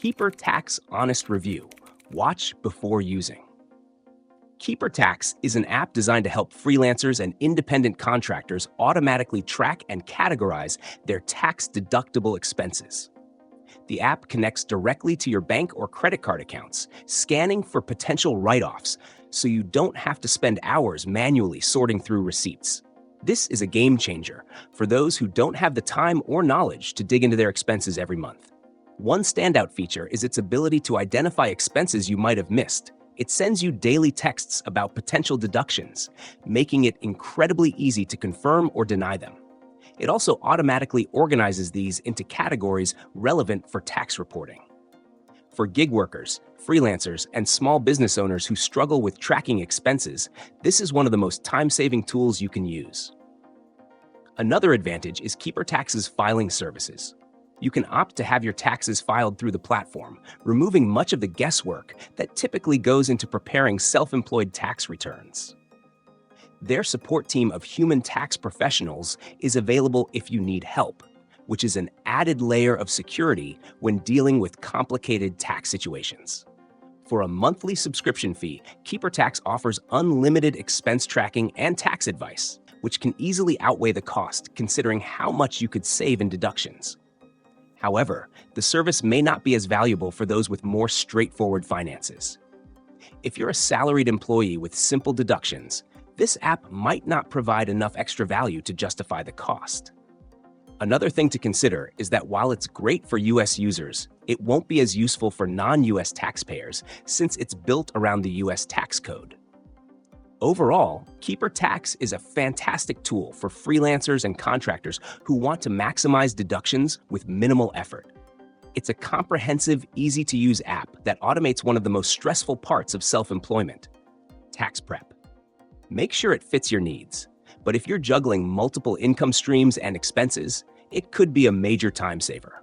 Keeper Tax Honest Review. Watch before using. Keeper Tax is an app designed to help freelancers and independent contractors automatically track and categorize their tax-deductible expenses. The app connects directly to your bank or credit card accounts, scanning for potential write-offs, so you don't have to spend hours manually sorting through receipts. This is a game changer for those who don't have the time or knowledge to dig into their expenses every month. One standout feature is its ability to identify expenses you might have missed. It sends you daily texts about potential deductions, making it incredibly easy to confirm or deny them. It also automatically organizes these into categories relevant for tax reporting. For gig workers, freelancers, and small business owners who struggle with tracking expenses, this is one of the most time-saving tools you can use. Another advantage is Keeper Tax's filing services. You can opt to have your taxes filed through the platform, removing much of the guesswork that typically goes into preparing self-employed tax returns. Their support team of human tax professionals is available if you need help, which is an added layer of security when dealing with complicated tax situations. For a monthly subscription fee, Keeper Tax offers unlimited expense tracking and tax advice, which can easily outweigh the cost considering how much you could save in deductions. However, the service may not be as valuable for those with more straightforward finances. If you're a salaried employee with simple deductions, this app might not provide enough extra value to justify the cost. Another thing to consider is that while it's great for US users, it won't be as useful for non-US taxpayers since it's built around the US tax code. Overall, Keeper Tax is a fantastic tool for freelancers and contractors who want to maximize deductions with minimal effort. It's a comprehensive, easy-to-use app that automates one of the most stressful parts of self-employment: tax prep. Make sure it fits your needs, but if you're juggling multiple income streams and expenses, it could be a major time saver.